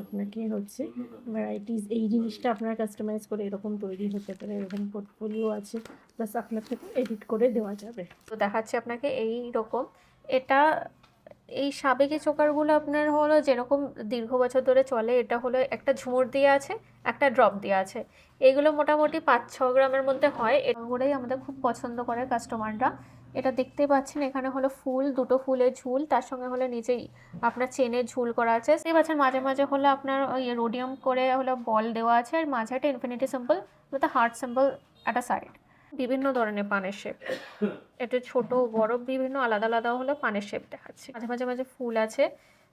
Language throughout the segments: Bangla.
আপনাকে হচ্ছে ভ্যারাইটিস এই জিনিসটা আপনার কাস্টমাইজ করে এরকম তৈরি হতে পারে, এরকম পোর্টফোলিও আছে, প্লাস আপনাকে এডিট করে দেওয়া যাবে। তো দেখাচ্ছি আপনাকে এই রকম। এটা এই সাবেকি চোকারগুলো আপনার হলো যেরকম দীর্ঘ বছর ধরে চলে, এটা হলো একটা ঝুমুর দিয়ে আছে, একটা ড্রপ দিয়ে আছে। এগুলো মোটামুটি 5-6 গ্রামের মধ্যে হয়। এগুলোই আমাদের খুব পছন্দ করে কাস্টমাররা। এটা দেখতে পাচ্ছেন এখানে হলো ফুল, দুটো ফুলের ঝুল, তার সঙ্গে হলো নিচেই আপনার চেনের ঝুল করা আছে। দেখতে পাচ্ছেন মাঝে মাঝে হলো আপনার ওই রোডিয়াম করে হলো বল দেওয়া আছে, আর মাঝে একটা infinity symbol with heart symbol একটা সাইড। বিভিন্ন ধরনের পানের শেপ, এটা ছোট বড় বিভিন্ন আলাদা আলাদা হলো পানের শেপ দেখাচ্ছে। মাঝে মাঝে মাঝে ফুল আছে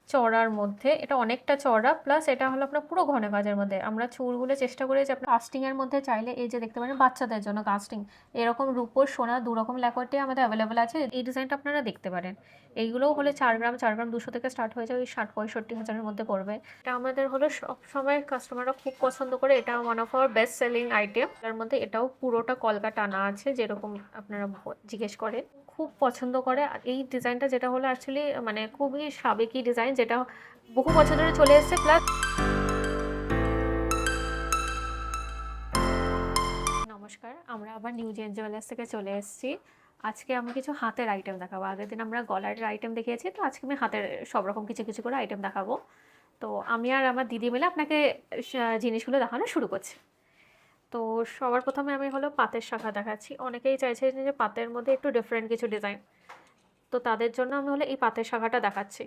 চওড়ার মধ্যে, এটা অনেকটা চওড়া, প্লাস এটা হলো আপনার পুরো ঘন কাজের মধ্যে। আমরা চুলগুলো চেষ্টা করি যে আপনার কাস্টিং এর মধ্যে চাইলে এই যে দেখতে পারেন বাচ্চাদের জন্য কাস্টিং, এরকম রূপোর সোনা দু রকম ল্যাকোয়ার্টে আমাদের অ্যাভেলেবেল আছে। এই ডিজাইনটা আপনারা দেখতে পারেন। এইগুলোও হলে 4 গ্রাম 200 থেকে স্টার্ট হয়ে যায়, ওই 60-65 হাজারের মধ্যে পড়বে। এটা আমাদের হলো সব সময় কাস্টমাররা খুব পছন্দ করে, এটা one of our best selling item. তার মধ্যে এটাও পুরোটা কলকা টানা আছে, যেরকম আপনারা জিজ্ঞেস করেন, খুব পছন্দ করে। আর এই ডিজাইনটা যেটা হলো অ্যাকচুয়ালি মানে খুবই সাবেকি ডিজাইন, যেটা বহু বছর ধরে চলে এসেছে। প্লাস নমস্কার, আমরা আবার নিউ জেন জুয়েলার্স থেকে চলে এসেছি। আজকে আমি কিছু হাতের আইটেম দেখাবো। আগের দিন আমরা গলার আইটেম দেখিয়েছি, তো আজকে আমি হাতের সব রকম কিছু কিছু করে আইটেম দেখাবো। তো আমি আর আমার দিদি মিলে আপনাকে জিনিসগুলো দেখানো শুরু করছি। তো সবার প্রথমে আমি হলো পাতের শাখা দেখাচ্ছি। অনেকেই চাইছে যে পাতের মধ্যে একটু ডিফারেন্ট কিছু ডিজাইন, তো তাদের জন্য আমি হলো এই পাতের শাখাটা দেখাচ্ছি।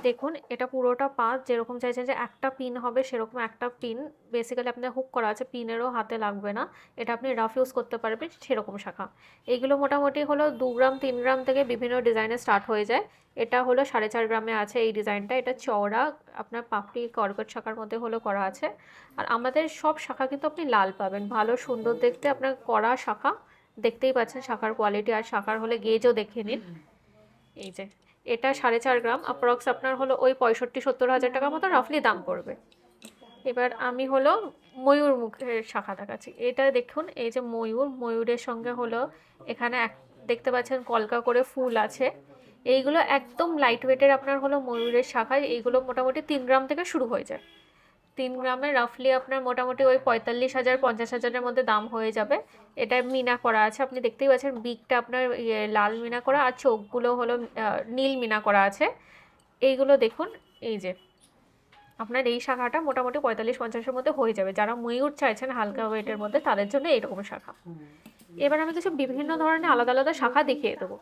দেখুন এটা পুরোটা পাত, যেরকম চাইছেন যে একটা পিন হবে সেরকম একটা পিন বেসিক্যালি আপনার হুক করা আছে, পিনেরও হাতে লাগবে না, এটা আপনি রাফ ইউজ করতে পারবেন সেরকম শাখা। এইগুলো মোটামুটি হলো 2 গ্রাম 3 গ্রাম থেকে বিভিন্ন ডিজাইনে স্টার্ট হয়ে যায়। এটা হলো 4.5 গ্রামে আছে এই ডিজাইনটা। এটা চওড়া আপনার পাপড়ি কর্কট শাখার মধ্যে হলো করা আছে। আর আমাদের সব শাখা কিন্তু আপনি লাল পাবেন, ভালো সুন্দর দেখতে আপনার করা শাখা। দেখতেই পাচ্ছেন শাখার কোয়ালিটি, আর শাখার হলে গেজও দেখে নিন। এই যে এটা 4.5 গ্রাম অ্যাপ্রক্স আপনার হলো ওই 65-70 হাজার টাকার মতো রাফলি দাম পড়বে। এবার আমি হলো ময়ূর মুখের শাখা দেখাচ্ছি। এটা দেখুন এই যে ময়ূরের সঙ্গে হলো এখানে দেখতে পাচ্ছেন কলকা করে ফুল আছে। এইগুলো একদম লাইট ওয়েটের আপনার হলো ময়ূরের শাখা। এইগুলো মোটামুটি 3 গ্রাম থেকে শুরু হয়ে যায়। 3 গ্রামে রাফলি আপনার মোটামুটি ওই 45,000-50,000-এর মধ্যে দাম হয়ে যাবে। এটা মিনা করা আছে, আপনি দেখতেই পাচ্ছেন বিগটা আপনার লাল মিনা করা, আর চোখগুলো হলো নীল মিনা করা আছে। এইগুলো দেখুন, এই যে আপনার এই শাখাটা মোটামুটি 45-50-এর মধ্যে হয়ে যাবে। যারা ময়ূর চাইছেন হালকা ওয়েটের মধ্যে তাদের জন্য এইরকম শাখা। এবার আমি কিছু বিভিন্ন ধরনের আলাদা আলাদা শাখা দেখিয়ে দেবো।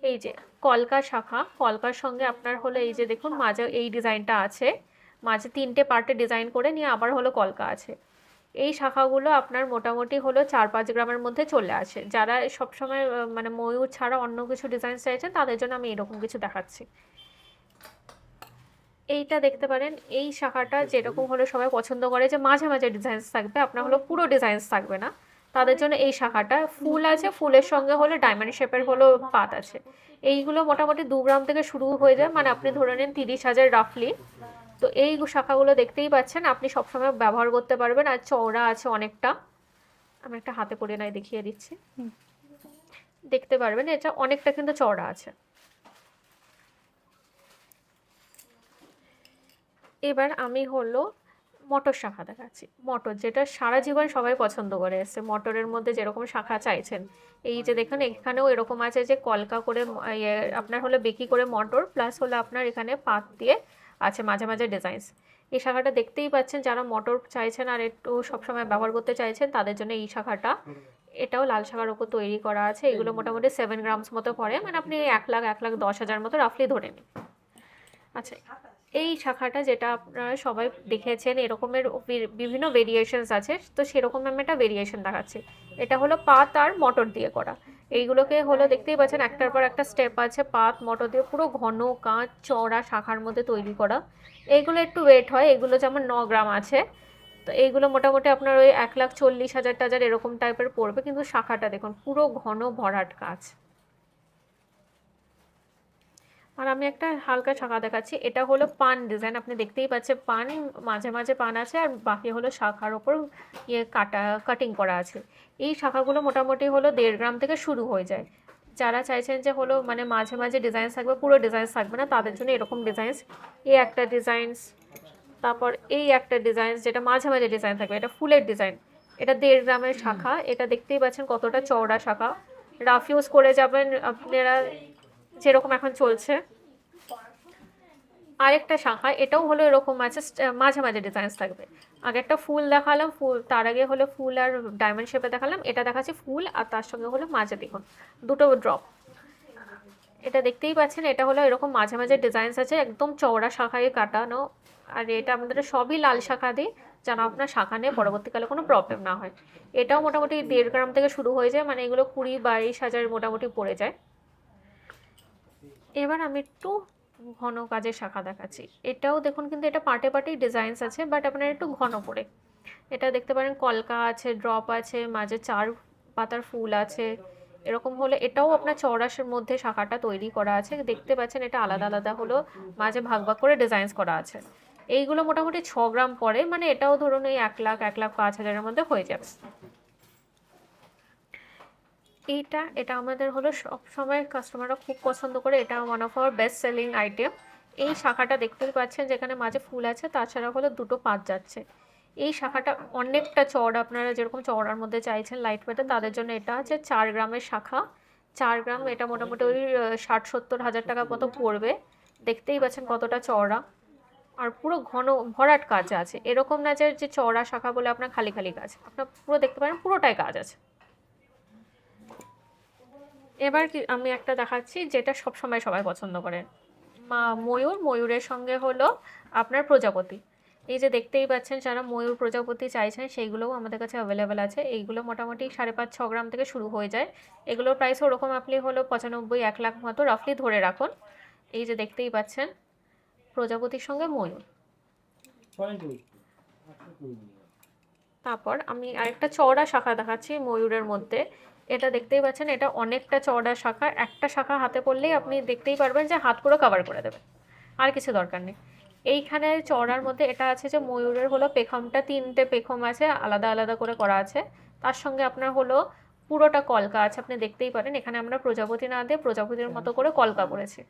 এই যে কলকা শাখা, কলকার সঙ্গে আপনার হলো এই যে দেখুন মাঝে এই ডিজাইনটা আছে, মাঝে 3টে পার্টে ডিজাইন করে নিয়ে আবার হলো কলকা আছে। এই শাখাগুলো আপনার মোটামুটি হলো 4-5 গ্রামের মধ্যে চলে আসে। যারা সবসময় মানে ময়ূর ছাড়া অন্য কিছু ডিজাইন চাইছেন তাদের জন্য আমি এরকম কিছু দেখাচ্ছি। এইটা দেখতে পারেন, এই শাখাটা যেরকম হলো সবাই পছন্দ করে যে মাঝে মাঝে ডিজাইনস থাকবে, আপনার হলো পুরো ডিজাইনস থাকবে না, তাদের জন্য এই শাখাটা। ফুল আছে, ফুলের সঙ্গে হলো ডায়মন্ড শেপের হলো পাত আছে। এইগুলো মোটামুটি 2 গ্রাম থেকে শুরু হয়ে যায়, মানে আপনি ধরে নিন 30,000 রাফলি। তো এই শাখাগুলো দেখতেই পাচ্ছেন, আপনি সবসময় ব্যবহার করতে পারবেন। আর চওড়া আছে অনেকটা, আমি একটা হাতে পরে নাই দেখিয়ে দিচ্ছি, দেখতে পারবেন এটা অনেকটা কিন্তু চওড়া আছে। এবার আমি হলো মটর শাখা দেখাচ্ছি। মটর যেটা সারা জীবন সবাই পছন্দ করে এসছে, মটরের মধ্যে যেরকম শাখা চাইছেন। এই যে দেখুন এখানেও এরকম আছে যে কলকা করে আপনার হলো বেকি করে মটর, প্লাস হলো আপনার এখানে পাত দিয়ে আছে মাঝে মাঝে ডিজাইনস। এই শাখাটা দেখতেই পাচ্ছেন, যারা মটর চাইছেন আর একটু সবসময় ব্যবহার করতে চাইছেন তাদের জন্য এই শাখাটা। এটাও লাল শাখার ওপর তৈরি করা আছে। এগুলো মোটামুটি 7 গ্রামস মতো পড়ে, মানে আপনি 1,10,000 মতো রাফলি ধরে নিন। আচ্ছা, এই শাখাটা যেটা আপনারা সবাই দেখেছেন এরকমের বিভিন্ন ভেরিয়েশনস আছে, তো সেরকম আমি একটা ভেরিয়েশন দেখাচ্ছি। এটা হলো পাত আর মটর দিয়ে করা। এইগুলোকে হলো দেখতেই পাচ্ছেন একটার পর একটা স্টেপ আছে, পাত মটর দিয়ে পুরো ঘন কাঁচ চওড়া শাখার মধ্যে তৈরি করা। এইগুলো একটু ওয়েট হয়, এগুলো যেমন 9 গ্রাম আছে। তো এইগুলো মোটামুটি আপনার ওই 1,40,000 এরকম টাইপের পড়বে, কিন্তু শাখাটা দেখুন পুরো ঘন ভরাট কাজ। আর আমি একটা হালকা শাখা দেখাচ্ছি। এটা হলো পান ডিজাইন, আপনি দেখতেই পাচ্ছেন পান, মাঝে মাঝে পান আছে, আর বাকি হলো শাখার ওপর কাটিং করা আছে। এই শাখাগুলো মোটামুটি হলো 1.5 গ্রাম থেকে শুরু হয়ে যায়। যারা চাইছেন যে হলো মানে মাঝে মাঝে ডিজাইন থাকবে, পুরো ডিজাইন থাকবে না, তাদের জন্য এরকম ডিজাইনস, এই একটা ডিজাইনস, তারপর এই একটা ডিজাইন যেটা মাঝে মাঝে ডিজাইন থাকবে, এটা ফুলের ডিজাইন, এটা 1.5 গ্রামের শাখা, এটা দেখতেই পাচ্ছেন কতটা চওড়া শাখা, রাফ ইউজ করে যাবেন আপনারা যেরকম এখন চলছে। আরেকটা শাখা, এটাও হলো এরকম আছে, মাঝে মাঝে ডিজাইনস থাকবে। আগে একটা ফুল দেখালাম, ফুল তার আগে হলো ফুল আর ডায়মন্ড শেপে দেখালাম, এটা দেখাচ্ছি ফুল আর তার সঙ্গে হলো মাঝে দেখুন দুটো ড্রপ, এটা দেখতেই পাচ্ছেন, এটা হলো এরকম মাঝে মাঝে ডিজাইনস আছে, একদম চওড়া শাখায় কাটানো। আর এটা আমাদের সবই লাল শাখা দিয়ে, যেন আপনার শাখা নিয়ে পরবর্তীকালে কোনো প্রবলেম না হয়। এটাও মোটামুটি 1.5 গ্রাম থেকে শুরু হয়ে যায়, মানে এগুলো 20-22 হাজার মোটামুটি পড়ে যায়। এবার আমি একটু ঘন কাজের শাখা দেখাচ্ছি, এটাও দেখুন কিন্তু এটা পার্টে পার্টেই ডিজাইনস আছে, বাট আপনার একটু ঘন করে। এটা দেখতে পারেন কলকা আছে, ড্রপ আছে, মাঝে 4 পাতার ফুল আছে, এরকম হলে এটাও আপনার চৌরাশের মধ্যে শাখাটা তৈরি করা আছে, দেখতে পাচ্ছেন এটা আলাদা আলাদা হলো মাঝে ভাগ ভাগ করে ডিজাইনস করা আছে। এইগুলো মোটামুটি 6 গ্রাম পড়ে, মানে এটাও ধরুন এই 1,05,000-1,05,000-এর মধ্যে হয়ে যাবে। এটা আমাদের হলো সব সময় কাস্টমাররা খুব পছন্দ করে, এটা one of our best selling item. এই শাখাটা দেখতেই পাচ্ছেন যেখানে মাঝে ফুল আছে, তাছাড়া হলো দুটো পাত যাচ্ছে। এই শাখাটা অনেকটা চওড়া, আপনারা যেরকম চওড়ার মধ্যে চাইছেন লাইট ওয়েটে, তাদের জন্য এটা আছে 4 গ্রামের শাখা। 4 গ্রাম, এটা মোটামুটি ওই 60-70 হাজার টাকা মতো পড়বে। দেখতেই পাচ্ছেন কতটা চওড়া, আর পুরো ঘন ভরাট কাজ আছে, এরকম না যে চওড়া শাখা বলে আপনার খালি খালি কাজ, আপনার পুরো দেখতে পারেন পুরোটাই কাজ আছে। এবার কি আমি একটা দেখাচ্ছি যেটা সব সময় সবাই পছন্দ করে, ময়ূরের সঙ্গে হলো আপনার প্রজাপতি। এই যে দেখতেই পাচ্ছেন, যারা ময়ূর প্রজাপতি চাইছেন সেইগুলোও আমাদের কাছে অ্যাভেলেবেল আছে। এইগুলো মোটামুটি 5.5-6 গ্রাম থেকে শুরু হয়ে যায়। এগুলোর প্রাইস ওরকম আপনি হলো 95-1 লাখ মতো রাফলি ধরে রাখুন। এই যে দেখতেই পাচ্ছেন প্রজাপতির সঙ্গে ময়ূর। তারপর আমি আরেকটা চওড়া শাখা দেখাচ্ছি ময়ূরের মধ্যে, এটা দেখতেই পাচ্ছেন, এটা অনেকটা চওড়া শাখা, একটা শাখা হাতে পড়লেই আপনি দেখতেই পারবেন যে হাত পুরো কভার করে দেবে, আর কিছু দরকার নেই। এইখানে চওড়ার মধ্যে এটা আছে যে ময়ূরের হলো পেখমটা 3টে পেখম আছে, আলাদা আলাদা করে করা আছে, তার সঙ্গে আপনার হলো পুরোটা কলকা আছে, আপনি দেখতেই পারেন এখানে আমরা প্রজাপতি না দিয়ে প্রজাপতির মতো করে কলকা করেছি।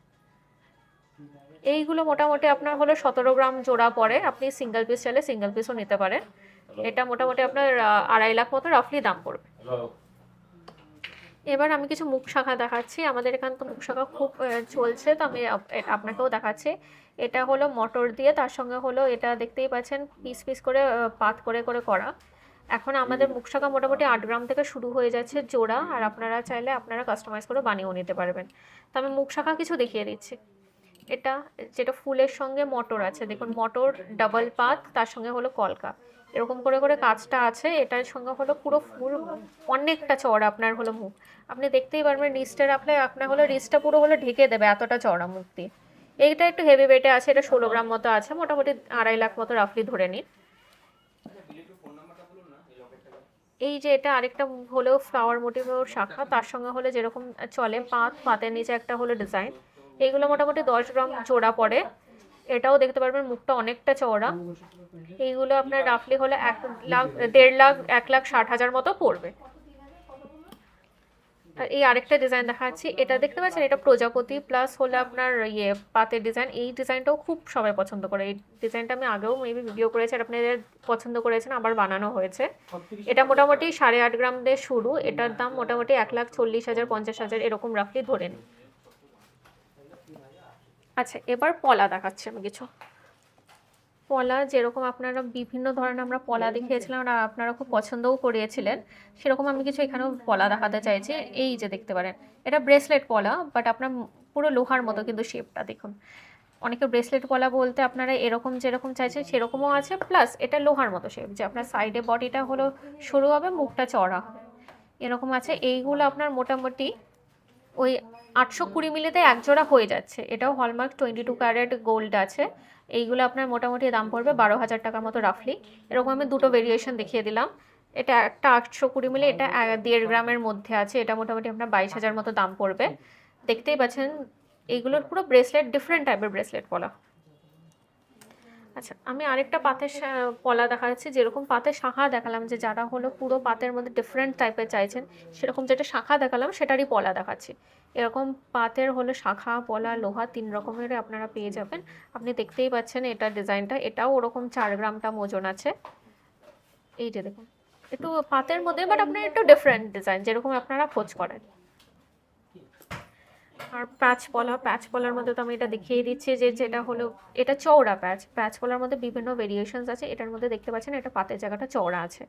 এইগুলো মোটামুটি আপনার হলো 17 গ্রাম জোড়া পড়ে, আপনি সিঙ্গেল পিস চাইলে সিঙ্গেল পিসও নিতে পারেন। এটা মোটামুটি আপনার 2.5 লাখ মতো রাফলি দাম পড়বে। এবার আমি কিছু মুখ শাখা দেখাচ্ছি, আমাদের এখানে তো মুখ শাখা খুব চলছে, তো আমি আপনাকেও দেখাচ্ছি। এটা হলো মটর দিয়ে, তার সঙ্গে হলো এটা দেখতেই পাচ্ছেন পিস পিস করে পাত করে করে করা। এখন আমাদের মুখ শাখা মোটামুটি 8 গ্রাম থেকে শুরু হয়ে যাচ্ছে জোড়া, আর আপনারা চাইলে আপনারা কাস্টমাইজ করে বানিয়েও নিতে পারবেন। তো আমি মুখ শাখা কিছু দেখিয়ে দিচ্ছি। এটা যেটা ফুলের সঙ্গে মটর আছে, দেখুন মটর ডাবল পাত, তার সঙ্গে হলো কলকা, এরকম করে করে কাজটা আছে। এটার সঙ্গে হলো পুরো ফুল অনেকটা চওড়া আপনার হলো মুখ, আপনি দেখতেই পারবেন রিস্টে রাখলে আপনার হলো রিস্টটা পুরো হলো ঢেকে দেবে, এতটা চওড়া মুখ দিয়ে। এইটা একটু হেভি ওয়েটে আছে, এটা 16 গ্রাম মতো আছে, মোটামুটি 2.5 লাখ মতো রাফলি ধরে নিন। এই যে এটা আরেকটা হলো ফ্লাওয়ার মোটিভের শাখা, তার সঙ্গে হলো যেরকম চলে পাতের নিচে একটা হলো ডিজাইন, এইগুলো মোটামুটি 10 গ্রাম জোড়া পড়ে। এটাও দেখতে পারবেন মুখটা অনেকটা চওড়া। এইগুলো আপনার রাফলি হলো 1.5 লাখ 1,60,000 মতো পড়বে। আর এই আরেকটা ডিজাইন দেখাচ্ছি, এটা দেখতে পাচ্ছেন, এটা প্রজাপতি প্লাস হলো আপনার পাতের ডিজাইন। এই ডিজাইনটাও খুব সবাই পছন্দ করে, এই ডিজাইনটা আমি আগেও মেবি ভিডিও করেছি, আর আপনাদের পছন্দ করেছেন, আবার বানানো হয়েছে। এটা মোটামুটি 8.5 গ্রাম দিয়ে শুরু, এটার দাম মোটামুটি 1,40,000 50,000 এরকম রাফলি ধরে নিন। আচ্ছা, এবার পলা দেখাচ্ছি আমি কিছু। পলা যেরকম আপনারা বিভিন্ন ধরনের আমরা পলা দেখিয়েছিলাম আর আপনারা খুব পছন্দও করিয়েছিলেন, সেরকম আমি কিছু এখানেও পলা দেখাতে চাইছি। এই যে দেখতে পারেন, এটা ব্রেসলেট পলা, বাট আপনার পুরো লোহার মতো কিন্তু শেপটা দেখুন। অনেকে ব্রেসলেট পলা বলতে আপনারা এরকম যেরকম চাইছেন সেরকমও আছে, প্লাস এটা লোহার মতো শেপ, যে আপনার সাইডে বডিটা হলো সরু হবে, মুখটা চওড়া হবে, এরকম আছে। এইগুলো আপনার মোটামুটি ওই 820 মিলিতে এক জোড়া হয়ে যাচ্ছে। এটাও হলমার্ক 22 ক্যারেট গোল্ড আছে। এইগুলো আপনার মোটামুটি দাম পড়বে 12,000 টাকার মতো রাফলি। এরকম আমি দুটো ভেরিয়েশন দেখিয়ে দিলাম। এটা একটা 820 মিলি, এটা 1.5 গ্রামের মধ্যে আছে, এটা মোটামুটি আপনার 22,000 মতো দাম পড়বে। দেখতেই পাচ্ছেন এইগুলোর পুরো ব্রেসলেট, ডিফারেন্ট টাইপের ব্রেসলেট বলা। আচ্ছা, আমি আরেকটা পাতের পলা দেখাচ্ছি। যেরকম পাতের শাখা দেখালাম, যে যারা হলো পুরো পাতের মধ্যে ডিফারেন্ট টাইপের চাইছেন, সেরকম যেটা শাখা দেখালাম সেটারই পলা দেখাচ্ছি। এরকম পাতের হলো শাখা, পলা, লোহা 3 রকমের আপনারা পেয়ে যাবেন। আপনি দেখতেই পাচ্ছেন এটা ডিজাইনটা, এটাও ওরকম 4 গ্রামটা ওজন আছে। এই যে দেখুন, একটু পাতের মধ্যে, বাট আপনার একটু ডিফারেন্ট ডিজাইন যেরকম আপনারা খোঁজ করেন। আর প্যাচ পলার মধ্যে তো আমি এটা দেখিয়ে দিচ্ছি, যে যেটা হলো এটা চওড়া প্যাচ পলার মধ্যে বিভিন্ন ভেরিয়েশনস আছে। এটার মধ্যে দেখতে পাচ্ছেন এটা পাতের জায়গাটা চওড়া আছে।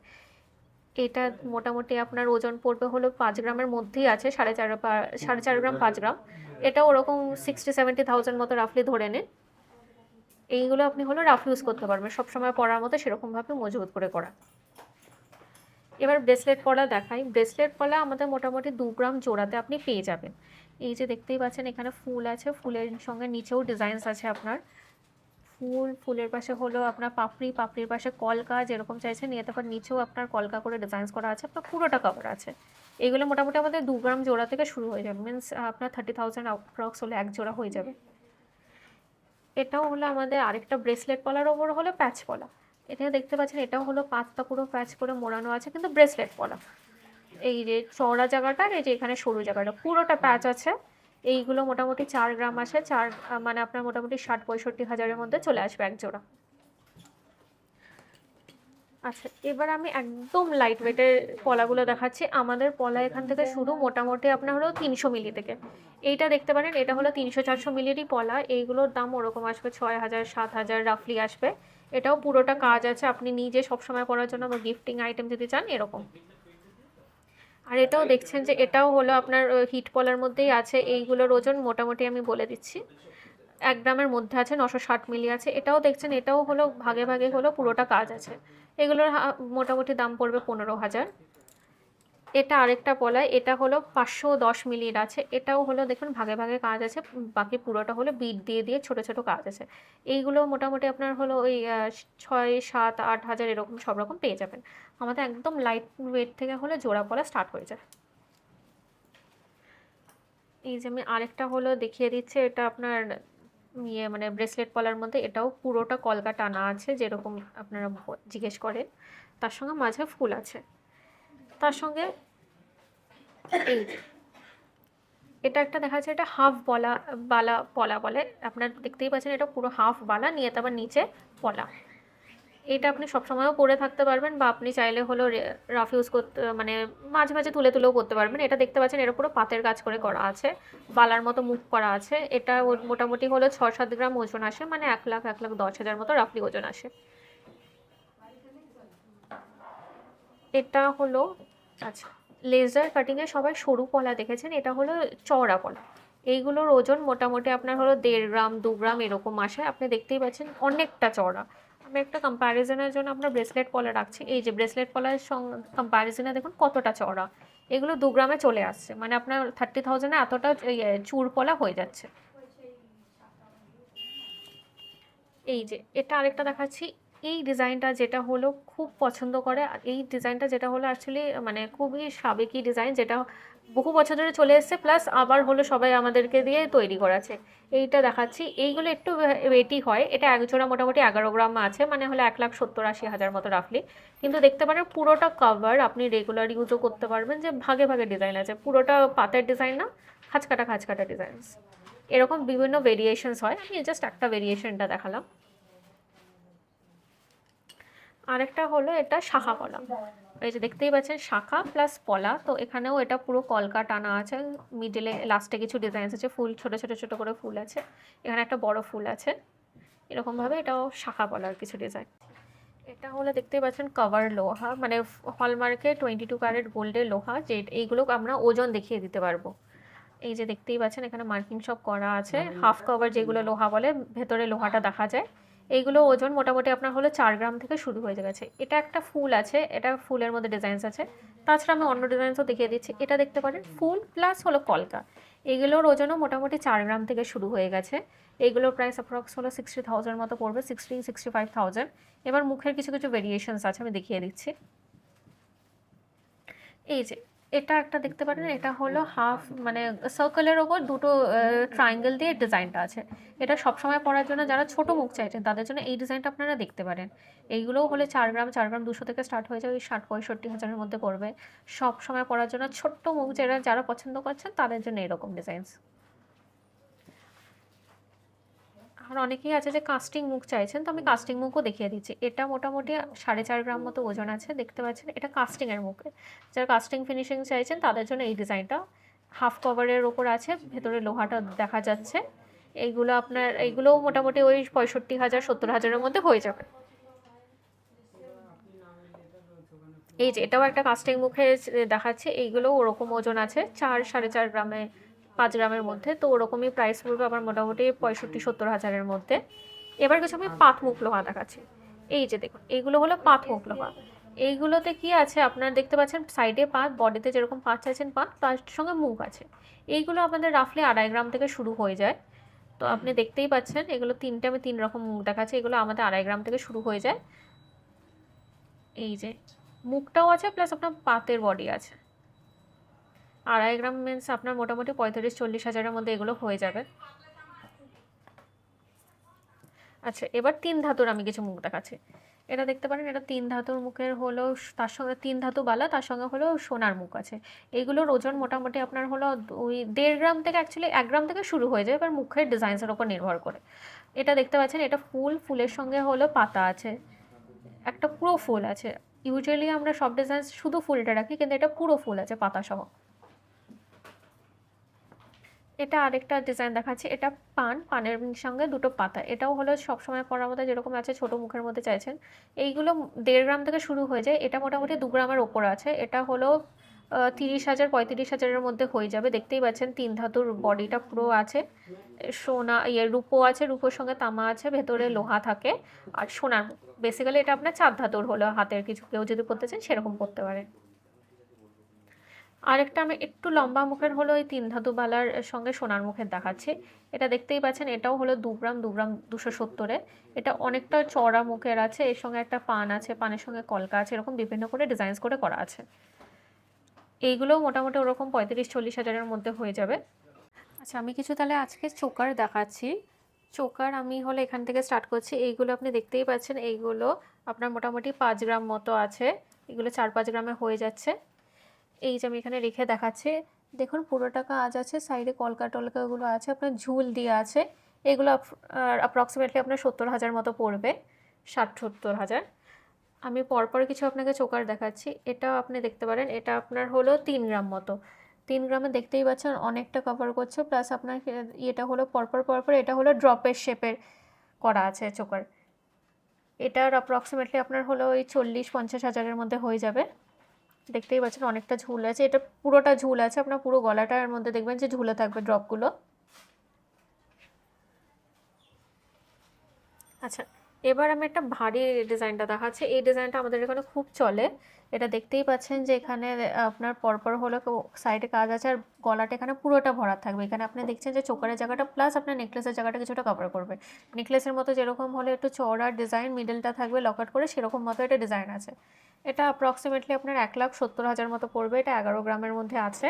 এটা মোটামুটি আপনার ওজন পড়বে হলো 5 গ্রামের মধ্যেই আছে, 4.5 গ্রাম 5 গ্রাম। এটা ওরকম 60-70,000 মতো রাফলি ধরে নেন। এইগুলো আপনি হলো রাফ ইউজ করতে পারবেন, সবসময় পরার মতো সেরকমভাবে মজবুত করে করা। এবার ব্রেসলেট পলা দেখাই। ব্রেসলেট পলা আমাদের মোটামুটি 2 গ্রাম জোড়াতে আপনি পেয়ে যাবেন। এই যে দেখতেই পাচ্ছেন এখানে ফুল আছে, ফুলের সঙ্গে নিচেও ডিজাইনস আছে আপনার। ফুলের পাশে হলো আপনার পাপড়ির পাশে কলকা, যেরকম চাইছেন নিয়ে, তারপর নিচেও আপনার কলকা করে ডিজাইনস করা আছে, আপনার পুরোটা কভার আছে। এইগুলো মোটামুটি আমাদের 2 গ্রাম জোড়া থেকে শুরু হয়ে যাবে, মিনস আপনার 30,000 অ্যাপ্রক্স হলে এক জোড়া হয়ে যাবে। এটাও হলো আমাদের আরেকটা ব্রেসলেট পলার ওপর হলো প্যাচ পলা। এটা দেখতে পাচ্ছেন এটাও হলো পাতটা পুরো প্যাচ করে মোড়ানো আছে, কিন্তু ব্রেসলেট পলা। এই যে চওড়া জায়গাটা আর এই যে এখানে সরু জায়গাটা পুরোটা প্যাচ আছে। এইগুলো মোটামুটি 4 গ্রাম আসে, মানে আপনার মোটামুটি 60-65 হাজারের মধ্যে চলে আসবে এক জোড়া। আচ্ছা, এবার আমি একদম লাইট ওয়েটের পলাগুলো দেখাচ্ছি। আমাদের পলা এখান থেকে শুরু মোটামুটি আপনার হলো 300 মিলি থেকে। এইটা দেখতে পারেন, এটা হলো 300-400 মিলিরই পলা। এইগুলোর দাম ওরকম আসবে 6,000-7,000 রাফলি আসবে। এটাও পুরোটা কাজ আছে, আপনি নিজে সবসময় পরার জন্য বা গিফটিং আইটেম যদি চান এরকম। আর এটাও দেখছেন যে এটাও হলো আপনার হিট পলার মধ্যেই আছে। এইগুলোর ওজন মোটামুটি আমি বলে দিচ্ছি, 1 গ্রামের মধ্যে আছে, 960 মিলি আছে। এটাও দেখছেন, এটাও হলো ভাগে ভাগে হলো পুরোটা কাজ আছে। এগুলোর মোটামুটি দাম পড়বে 15,000। এটা আরেকটা পলা, এটা হলো 510 মিলির আছে। এটাও হলো দেখুন ভাগে ভাগে কাজ আছে, বাকি পুরোটা হলো বিট দিয়ে দিয়ে ছোট ছোট কাজ আছে। এইগুলো মোটামুটি আপনার হলো ওই 6, 7, 8 হাজার এরকম সব রকম পেয়ে যাবেন। আমাদের একদম লাইট ওয়েট থেকে হলে জোড়া পলা স্টার্ট হয়ে যায়। এই যে আমি আরেকটা হলো দেখিয়ে দিচ্ছি, এটা আপনার মানে ব্রেসলেট পলার মধ্যে, এটাও পুরোটা কলকা টানা আছে যেরকম আপনারা জিজ্ঞেস করেন। তার সঙ্গে মাঝে ফুল আছে। তার সঙ্গে এই যে এটা একটা দেখা যাচ্ছে, এটা হাফ পলা বলে। আপনার দেখতেই পাচ্ছেন এটা পুরো হাফ বালা নিয়ে তারপর নিচে পলা। এটা আপনি সবসময়ও পরে থাকতে পারবেন, বা আপনি চাইলে হলো রাফ ইউজ করতে, মানে মাঝে মাঝে তুলেও পরতে পারবেন। এটা দেখতে পাচ্ছেন এটা পুরো পাতের কাজ করে করা আছে, বালার মতো মুখ করা আছে। এটা মোটামুটি হলো 6-7 গ্রাম ওজন আসে, মানে 1,10,000 মতো রাফলি ওজন আসে। এটা হলো, আচ্ছা, লেজার কাটিংয়ে সবাই সরু পলা দেখেছেন, এটা হলো চওড়া পলা। এইগুলোর ওজন মোটামুটি আপনার হলো 1.5 গ্রাম 2 গ্রাম এরকম আসে। আপনি দেখতেই পাচ্ছেন অনেকটা চওড়া। আমি একটা কম্প্যারিজনের জন্য আপনার ব্রেসলেট পলা রাখছি। এই যে ব্রেসলেট পলার সঙ্গে কম্প্যারিজনে দেখুন কতটা চওড়া। এগুলো 2 গ্রামে চলে আসছে, মানে আপনার 30,000-এ এতটা চুর পলা হয়ে যাচ্ছে। এই যে এটা আরেকটা দেখাচ্ছি। এই ডিজাইনটা যেটা হলো খুব পছন্দ করে, আর এই ডিজাইনটা যেটা হলো অ্যাকচুয়ালি মানে খুবই সাবেকি ডিজাইন, যেটা বহু বছর ধরে চলে এসেছে, প্লাস আবার হলো সবাই আমাদেরকে দিয়ে তৈরি করাছে। এইটা দেখাচ্ছি, এইগুলো একটু ওয়েটি হয়। এটা এক জোড়া মোটামুটি 11 গ্রাম আছে, মানে হলো 1,70,000-80,000 মতো রাফলি। কিন্তু দেখতে পারেন পুরোটা কভার, আপনি রেগুলার ইউজও করতে পারবেন। যে ভাগে ভাগে ডিজাইন আছে, পুরোটা পাতের ডিজাইন না, খাঁচকাটা ডিজাইনস। এরকম বিভিন্ন ভেরিয়েশনস হয়, আমি জাস্ট একটা ভেরিয়েশনটা দেখালাম। আরেকটা হলো এটা শাখা পলা। এই যে দেখতেই পাচ্ছেন শাখা প্লাস পলা, তো এখানেও এটা পুরো কলকা টানা আছে, মিডলে লাস্টে কিছু ডিজাইন আছে, ফুল ছোট ছোট ছোট করে ফুল আছে, এখানে একটা বড় ফুল আছে। এরকমভাবে এটাও শাখা পলার কিছু ডিজাইন। এটা হলো দেখতেই পাচ্ছেন কভার লোহা, মানে হলমার্কে 22 ক্যারেট গোল্ডের লোহা, যে এইগুলো আমরা ওজন দেখিয়ে দিতে পারবো। এই যে দেখতেই পাচ্ছেন এখানে মার্কিং সব করা আছে। হাফ কভার যেগুলো লোহা বলে, ভেতরে লোহাটা দেখা যায়। এইগুলো ওজন মোটামুটি আপনার হলো 4 গ্রাম থেকে শুরু হয়ে গেছে। এটা একটা ফুল আছে, এটা ফুলের মধ্যে ডিজাইনস আছে। তাছাড়া আমি অন্য ডিজাইনসও দেখিয়ে দিচ্ছি। এটা দেখতে পারেন ফুল প্লাস হলো কলকা। এগুলোর ওজনও মোটামুটি 4 গ্রাম থেকে শুরু হয়ে গেছে। এইগুলোর প্রাইস অ্যাপ্রক্স হলো 60,000 মতো পড়বে, 60-65,000। এবার মুখের কিছু কিছু ভেরিয়েশনস আছে, আমি দেখিয়ে দিচ্ছি। এই যে এটা একটা দেখতে পারেন, এটা হলো হাফ মানে সার্কেলের ওপর দুটো ট্রায়াঙ্গেল দিয়ে ডিজাইনটা আছে। এটা সবসময় পরার জন্য যারা ছোট মুখ চাইছেন তাদের জন্য এই ডিজাইনটা আপনারা দেখতে পারেন। এইগুলোও হলে 4 গ্রাম 200 থেকে স্টার্ট হয়ে যায়, ওই 60-65 হাজারের মধ্যে পড়বে। সব সময় পরার জন্য ছোট্ট মুখ যারা যারা পছন্দ করছেন তাদের জন্য এরকম ডিজাইনস। আর অনেকেই আছে যে কাস্টিং মুখ চাইছেন, তো আমি কাস্টিং মুখও দেখিয়ে দিচ্ছি। এটা মোটামুটি 4.5 গ্রাম মতো ওজন আছে, দেখতে পাচ্ছেন। এটা কাস্টিংয়ের মুখে, যারা কাস্টিং ফিনিশিং চাইছেন তাদের জন্য এই ডিজাইনটা। হাফ কভারের ওপর আছে, ভেতরে লোহাটা দেখা যাচ্ছে। এইগুলোও মোটামুটি ওই 65,000-70,000-এর মধ্যে হয়ে যাবে। এই যে এটাও একটা কাস্টিং মুখে দেখাচ্ছে, এইগুলো ওরকম ওজন আছে 4-4.5 গ্রামে 5 গ্রামের মধ্যে, তো ওরকমই প্রাইস পড়বে আবার মোটামুটি 65-70 হাজারের মধ্যে। এবার কিছু আমি পাত মুখ লোহা দেখাচ্ছি। এই যে দেখুন, এইগুলো হলো পাত মুখ লোহা। এইগুলোতে কি আছে আপনারা দেখতে পাচ্ছেন, সাইডে পাত, বডিতে যেরকম পাত চাইছেন পাত, তার সঙ্গে মুখ আছে। এইগুলো আপনাদের রাফলি 2.5 গ্রাম থেকে শুরু হয়ে যায়। তো আপনি দেখতেই পাচ্ছেন এগুলো তিনটে আমি 3 রকম মুখ দেখাচ্ছি, এগুলো আমাদের 2.5 গ্রাম থেকে শুরু হয়ে যায়। এই যে মুখটাও আছে প্লাস আপনার পাতের বডি আছে। 2.5 গ্রাম মিনস আপনার মোটামুটি 35-40 হাজারের মধ্যে এগুলো হয়ে যাবে। আচ্ছা, এবার 3 ধাতুর আমি কিছু মুখ দেখাচ্ছি। এটা দেখতে পারেন, এটা 3 ধাতুর মুখের হলো, তার সঙ্গে 3 ধাতু বালা, তার সঙ্গে হলো সোনার মুখ আছে। এইগুলোর ওজন মোটামুটি আপনার হলো 1.5 গ্রাম থেকে, অ্যাকচুয়ালি 1 গ্রাম থেকে শুরু হয়ে যায়, এবার মুখের ডিজাইনসের ওপর নির্ভর করে। এটা দেখতে পাচ্ছেন, এটা ফুলের সঙ্গে হলো পাতা আছে, একটা পুরো ফুল আছে। ইউজুয়ালি আমরা সব ডিজাইন শুধু ফুলটা রাখি, কিন্তু এটা পুরো ফুল আছে পাতা সহ। এটা আরেকটা ডিজাইন দেখাচ্ছি, এটা পানের সঙ্গে দুটো পাতা। এটাও হলো সবসময় পরার মধ্যে যেরকম আছে, ছোট মুখের মধ্যে চাইছেন। এইগুলো 1.5 গ্রাম থেকে শুরু হয়ে যায়, এটা মোটামুটি 2 গ্রামের ওপর আছে। এটা হলো 30,000-35,000-এর মধ্যে হয়ে যাবে। দেখতেই পাচ্ছেন 3 ধাতুর বডিটা পুরো আছে, রূপো আছে, রূপোর সঙ্গে তামা আছে, ভেতরে লোহা থাকে, আর সোনার। বেসিক্যালি এটা আপনার 4 ধাতুর হলো, হাতের কিছু কেউ যদি পরতে চান সেরকম পরতে পারেন। আরেকটা আমি একটু লম্বা মুখের হলো ওই 3 ধাতু বালার সঙ্গে সোনার মুখের দেখাচ্ছি। এটা দেখতেই পাচ্ছেন, এটাও হলো 2 গ্রাম 270-এ। এটা অনেকটা চওড়া মুখের আছে, এর সঙ্গে একটা পান আছে, পানের সঙ্গে কলকা আছে, এরকম বিভিন্ন করে ডিজাইনস করে করা আছে। এইগুলোও মোটামুটি ওরকম 35-40 হাজারের মধ্যে হয়ে যাবে। আচ্ছা, আমি কিছু তাহলে আজকে চোকার দেখাচ্ছি। চোকার আমি হলো এখান থেকে স্টার্ট করছি। এইগুলো আপনি দেখতেই পাচ্ছেন, এইগুলো আপনার মোটামুটি 5 গ্রাম মতো আছে। এগুলো 4-5 গ্রামে হয়ে যাচ্ছে। এই যে আমি এখানে রেখে দেখাচ্ছি, দেখুন পুরোটা কাজ আছে, সাইডে কলকা টলকাগুলো আছে, আপনার ঝুল দিয়ে আছে। এগুলো অ্যাপ্রক্সিমেটলি আপনার 70,000 মতো পড়বে, 60-70 হাজার। আমি পরপর কিছু আপনাকে চোকার দেখাচ্ছি। এটা আপনি দেখতে পারেন, এটা আপনার হলো 3 গ্রাম মতো। 3 গ্রামে দেখতেই পাচ্ছেন অনেকটা কভার করছে, প্লাস আপনার এটা হলো পরপর এটা হলো ড্রপের শেপের করা আছে চোকার। এটার অ্যাপ্রক্সিমেটলি আপনার হলো ওই 40-50 হাজারের মধ্যে হয়ে যাবে। দেখতেই পাচ্ছেন অনেকটা ঝুল আছে, এটা পুরোটা ঝুল আছে, আপনার পুরো গলাটার মধ্যে দেখবেন যে ঝুলে থাকবে ড্রপগুলো। আচ্ছা, এবার আমি একটা ভারী ডিজাইনটা দেখাচ্ছি। এই ডিজাইনটা আমাদের এখানে খুব চলে। এটা দেখতেই পাচ্ছেন যে এখানে আপনার পরপর হলো সাইডে কাজ আছে, আর গলাটা এখানে পুরোটা ভরা থাকবে। এখানে আপনি দেখছেন যে চোকারের জায়গাটা প্লাস আপনার নেকলেসের জায়গাটা কিছুটা কভার করবে। নেকলেসের মতো যেরকম হলে একটু চওড়ার ডিজাইন, মিডলটা থাকবে লকেট করে, সেরকম মতো এটা ডিজাইন আছে। এটা অ্যাপ্রক্সিমেটলি আপনার 1,70,000 মতো পড়বে। এটা 11 গ্রামের মধ্যে আছে।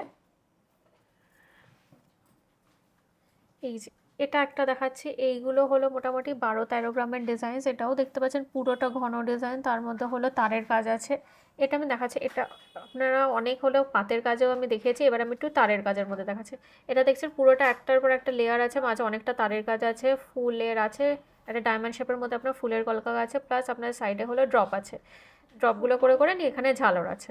এই যে এটা একটা দেখাচ্ছি, এইগুলো হলো মোটামুটি 12-13 গ্রামের ডিজাইন। এটাও দেখতে পাচ্ছেন পুরোটা ঘন ডিজাইন, তার মধ্যে হলো তারের কাজ আছে। এটা আমি দেখাচ্ছি, এটা আপনারা অনেক হলো পাতের কাজেও আমি দেখিয়েছি, এবার আমি একটু তারের কাজের মধ্যে দেখাচ্ছি। এটা দেখছেন পুরোটা একটার পর একটা লেয়ার আছে, মাঝে অনেকটা তারের কাজ আছে, ফুলের আছে, একটা ডায়মন্ড শেপের মধ্যে আপনার ফুলের কলকা আছে, প্লাস আপনার সাইডে হলো ড্রপ আছে। ড্রপগুলো করে করে নিয়ে এখানে ঝালর আছে।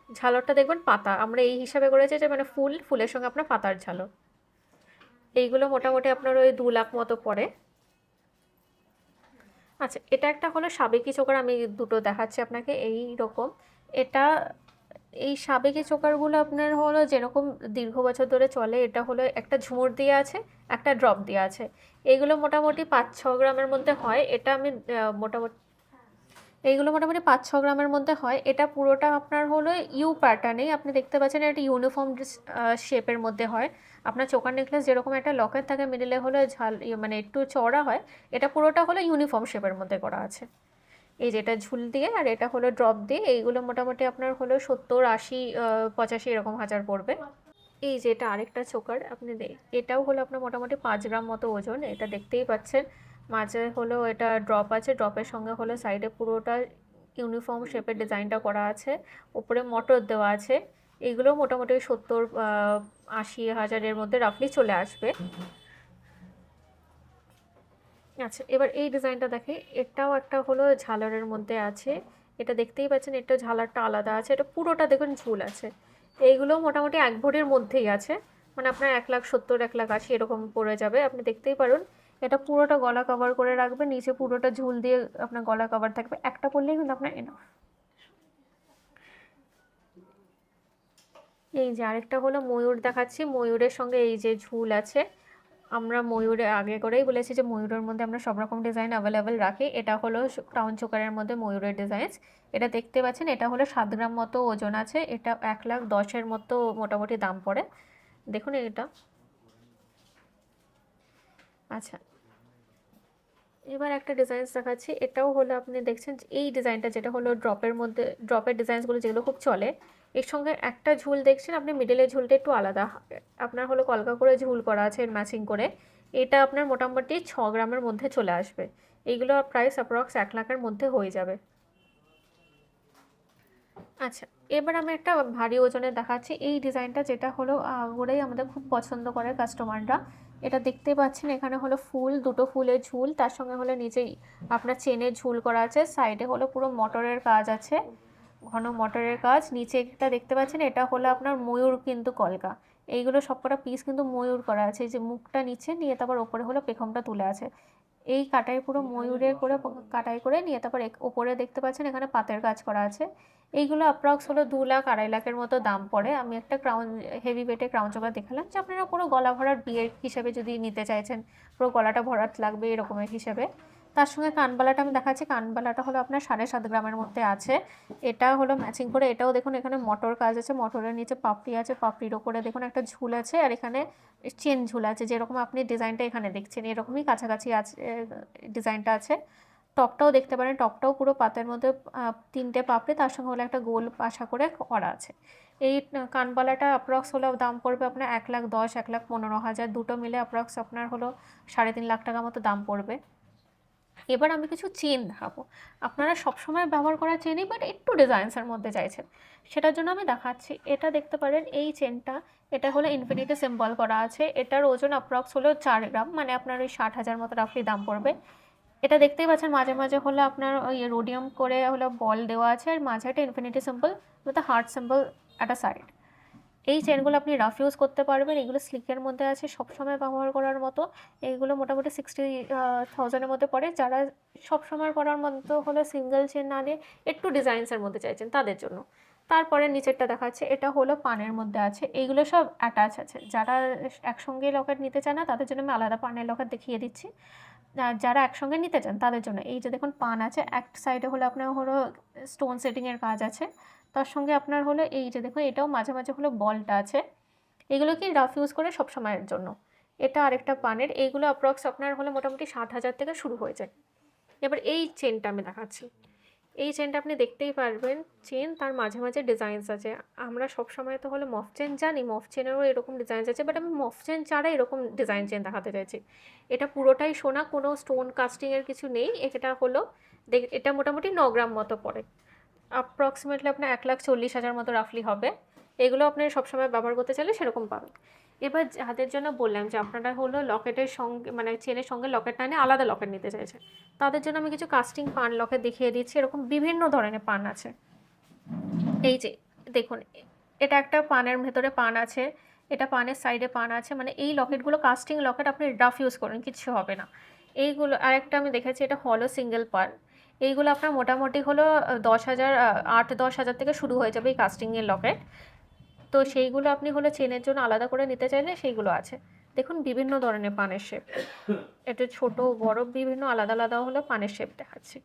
ঝালরটা দেখবেন পাতা, আমরা এই হিসাবে করেছি যে মানে ফুলের সঙ্গে আপনার পাতার ঝালর। এইগুলো মোটামুটি আপনার ওই 2 লাখ মতো পড়ে। আচ্ছা, এটা একটা হলো সাবেকি চোকার, আমি দুটো দেখাচ্ছি আপনাকে এই রকম। এটা এই সাবেকি চোকারগুলো আপনার হলো যেরকম দীর্ঘ বছর ধরে চলে, এটা হলো একটা ঝুমুর দিয়ে আছে, একটা ড্রপ দিয়ে আছে। এইগুলো মোটামুটি 5-6 গ্রামের মধ্যে হয়। এটা আমি এইগুলো মোটামুটি 5-6 গ্রামের মধ্যে হয়। এটা পুরোটা আপনার হলো ইউ প্যাটার্নে, আপনি দেখতে পাচ্ছেন এটা ইউনিফর্ম শেপের মধ্যে হয়। আপনার চোকার নেকলেস যেরকম একটা লকেট থাকে, মিডিলে হলো মানে একটু চওড়া হয়, এটা পুরোটা হলো ইউনিফর্ম শেপের মধ্যে করা আছে। এই যেটা ঝুল দিয়ে আর এটা হলো ড্রপ দিয়ে, এইগুলো মোটামুটি আপনার হলো 70, 80, 85 এরকম হাজার পড়বে। এই যে এটা আরেকটা চোকার, আপনি এটাও হলো আপনার মোটামুটি 5 গ্রাম মতো ওজন। এটা দেখতেই পাচ্ছেন মাঝে হলো এটা ড্রপ আছে, ড্রপের সঙ্গে হলো সাইডে পুরোটা ইউনিফর্ম শেপের ডিজাইনটা করা আছে, উপরে মোটর দেওয়া আছে। এইগুলো মোটামুটি 70, 80 হাজারের মধ্যে রাফলি চলে আসবে। আচ্ছা, এবার এই ডিজাইনটা দেখে, এটাও একটা হলো ঝালরের মধ্যে আছে। এটা দেখতেই পাচ্ছেন, এটা ঝালরটা আলাদা আছে, এটা পুরোটা দেখুন ঝুল আছে। এইগুলো মোটামুটি 1 ভরির মধ্যেই আছে, মানে আপনার 1,70,000, 1,80,000 এরকম পড়ে যাবে। আপনি দেখতেই পারেন এটা পুরোটা গলা কভার করে রাখবে, নিচে পুরোটা ঝুল দিয়ে আপনার গলা কভার থাকবে, একটা পরলেই কিন্তু আপনার এনাফ। এই যে আরেকটা হলো ময়ূর দেখাচ্ছি, ময়ূরের সঙ্গে এই যে ঝুল আছে। আমরা ময়ূরে আগে করেই বলেছি যে ময়ূরের মধ্যে আমরা সব রকম ডিজাইন অ্যাভেলেবেল রাখি। এটা হলো ক্রাউন চোকারের মধ্যে ময়ূরের ডিজাইন। এটা দেখতে পাচ্ছেন, এটা হলো 7 গ্রাম মতো ওজন আছে। এটা 1,10,000 মতো মোটামুটি দাম পড়ে। দেখুন এটা। আচ্ছা, এবার একটা ডিজাইন দেখাচ্ছি, এটাও হলো আপনি দেখছেন এই ডিজাইনটা, যেটা হলো ড্রপের মধ্যে, ড্রপের ডিজাইনসগুলো যেগুলো খুব চলে, এর সঙ্গে একটা ঝুল দেখছেন আপনি, মিডলের ঝুলটা একটু আলাদা, আপনার হলো কলকা করে ঝুল করা আছে ম্যাচিং করে। এটা আপনার মোটামুটি 6 গ্রামের মধ্যে চলে আসবে। এইগুলো প্রাইস অ্যাপ্রক্স 1,00,000-এর মধ্যে হয়ে যাবে। আচ্ছা, এবার আমি একটা ভারী ওজনের দেখাচ্ছি, এই ডিজাইনটা যেটা হলো ওরাই আমাদের খুব পছন্দ করে কাস্টমাররা। এটা দেখতে পাচ্ছেন, এখানে হলো ফুল, দুটো ফুলের ঝুল, তার সঙ্গে হলো নিচেই আপনার চেনের ঝুল করা আছে, সাইডে হলো পুরো মটরের কাজ আছে, ঘন মটরের কাজ। নিচে একটা দেখতে পাচ্ছেন, এটা হলো আপনার ময়ূর কিন্তু কলকা। এইগুলো সবকটা পিস কিন্তু ময়ূর করা আছে, এই যে মুখটা নিচে নিয়ে তারপর ওপরে হলো পেখমটা তুলে আছে। এই কাটাই পুরো ময়ূরের করে কাটাই করে নিয়ে তারপর ওপরে দেখতে পাচ্ছেন এখানে পাতের কাজ করা আছে। এইগুলো অ্যাপ্রক্স হলো 2,00,000, 2,50,000-এর মতো দাম পড়ে। আমি একটা ক্রাউন হেভি ওয়েটের ক্রাউন চোকার দেখালাম, যে আপনারা পুরো গলা ভরার বিয়ের হিসেবে যদি নিতে চাইছেন, পুরো গলাটা ভরাট লাগবে এরকমের হিসেবে। তার সঙ্গে কানবালাটা আমি দেখাচ্ছি, কানবালাটা হলো আপনার 7.5 গ্রামের মধ্যে আছে। এটা হলো ম্যাচিং করে, এটাও দেখুন এখানে মটর কাজ আছে, মটরের নিচে পাপড়ি আছে, পাপড়ির ওপরে দেখুন একটা ঝুল আছে, আর এখানে চেন ঝুল আছে, যেরকম আপনি ডিজাইনটা এখানে দেখছেন এরকমই কাছাকাছি আছে ডিজাইনটা আছে। টপটাও দেখতে পারেন, টপটাও পুরো পাতের মধ্যে 3টে পাপড়ি, তার সঙ্গে হলো একটা গোল পাশা করে করা আছে। এই কানবালাটা অ্যাপ্রক্স হলো দাম পড়বে আপনার 1,10,000, 1,15,000, দুটো মিলে অ্যাপ্রক্স আপনার হলো 3.5 লাখ টাকা মতো দাম পড়বে। এবার আমি কিছু চেন দেখাবো, আপনারা সবসময় ব্যবহার করা চেনই বাট একটু ডিজাইন্সের মধ্যে চাইছেন, সেটার জন্য আমি দেখাচ্ছি। এটা দেখতে পারেন, এই চেনটা, এটা হলো ইনফিনিটি সিম্বল করা আছে, এটার ওজন অ্যাপ্রক্স হলো 4 গ্রাম, মানে আপনার ওই 60,000 মতো রাফলি দাম পড়বে। এটা দেখতেই পাচ্ছেন মাঝে মাঝে হলো আপনার ওই রোডিয়াম করে হলো বল দেওয়া আছে, আর মাঝে একটা infinity symbol with heart symbol at a side. এই চেনগুলো আপনি রাফ ইউজ করতে পারবেন, এগুলো স্লিকের মধ্যে আছে, সবসময় ব্যবহার করার মতো। এইগুলো মোটামুটি 60,000-এর মধ্যে পড়ে। যারা সবসময় করার মতো হলো সিঙ্গেল চেন না নিয়ে একটু ডিজাইন্সের মধ্যে চাইছেন তাদের জন্য। তারপরে নিচেরটা দেখাচ্ছে, এটা হলো পানের মধ্যে আছে, এইগুলো সব অ্যাটাচ আছে। যারা একসঙ্গে লকেট নিতে চান না তাদের জন্য আমি আলাদা পানের লকেট দেখিয়ে দিচ্ছি, আর যারা একসঙ্গে নিতে চান তাদের জন্য এই যে দেখুন পান আছে, এক সাইডে হলো আপনার হলো স্টোন সেটিংয়ের কাজ আছে, তার সঙ্গে আপনার হলো এই যে দেখুন এটাও মাঝে মাঝে হলো বলটা আছে। এগুলো কি রাফ ইউজ করে সব সময়ের জন্য। এটা আরেকটা পানের, এইগুলো অ্যাপ্রক্স আপনার হলো মোটামুটি 60,000 থেকে শুরু হয়ে যায়। এবার এই চেনটা আমি দেখাচ্ছি, এই চেনটা আপনি দেখতেই পারবেন, চেন তার মাঝে মাঝে ডিজাইনস আছে। আমরা সব সময় তো হলো মফ চেন জানি, মফ চেনেরও এরকম ডিজাইনস আছে, বাট আমি মফ চেন ছাড়া এরকম ডিজাইন চেন দেখাতে চাইছি। এটা পুরোটাই সোনা, কোনো স্টোন কাস্টিংয়ের কিছু নেই। এটা হলো এটা মোটামুটি 9 গ্রাম মতো পড়ে, অ্যাপ্রক্সিমেটলি আপনার 1,40,000 মতো রাফলি হবে। এগুলো আপনি সবসময় ব্যবহার করতে চাইলে সেরকম পাবেন। এবার যাদের জন্য বললাম যে আপনারা হলো লকেটের সঙ্গে মানে চেনের সঙ্গে লকেট না নিয়ে আলাদা লকেট নিতে চাইছেন, তাদের জন্য আমি কিছু কাস্টিং পান লকেট দেখিয়ে দিচ্ছি। এরকম বিভিন্ন ধরনের পান আছে। এই যে দেখুন, এটা একটা পানের ভেতরে পান আছে, এটা পানের সাইডে পান আছে, মানে এই লকেটগুলো কাস্টিং লকেট, আপনি রাফ ইউজ করেন কিচ্ছু হবে না। এইগুলো আরেকটা আমি দেখেছি, এটা হলো সিঙ্গেল পান। এইগুলো আপনার মোটামুটি হলো 10,000, 8-10,000 থেকে শুরু হয়ে যাবে এই কাস্টিংয়ের লকেট। তো সেইগুলো আপনি হলো চেনের জন্য আলাদা করে নিতে চাইলে সেইগুলো আছে। দেখুন বিভিন্ন ধরনের পানের শেপ, এটা ছোট বড় বিভিন্ন আলাদা আলাদা হলো পানের শেপ দেখাচ্ছি।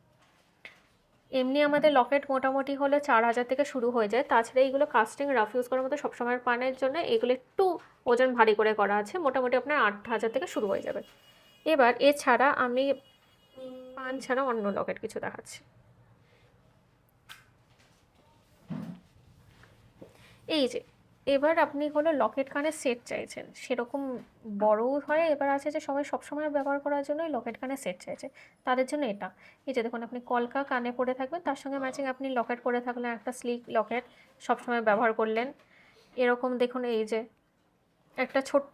এমনি আমাদের লকেট মোটামুটি হলো 4,000 থেকে শুরু হয়ে যায়। তাছাড়া এইগুলো কাস্টিং রাফ ইউজ করার মতো সবসময়ের পানের জন্য এগুলো একটু ওজন ভারী করে করা আছে, মোটামুটি আপনার 8,000 থেকে শুরু হয়ে যাবে। এবার এছাড়া আমি পান ছাড়া অন্য লকেট কিছু দেখাচ্ছি। এই যে এবার আপনি হলো লকেট কানের সেট চাইছেন, সেরকম বড়ও হয়, এবার আছে যে সবাই সবসময় ব্যবহার করার জন্যই লকেট কানের সেট চাইছে, তাদের জন্য এটা। এই যে দেখুন, আপনি কলকা কানে পরে থাকবেন, তার সঙ্গে ম্যাচিং আপনি লকেট পরে থাকলেন, একটা স্লিক লকেট সবসময় ব্যবহার করলেন। এরকম দেখুন, এই যে একটা ছোট্ট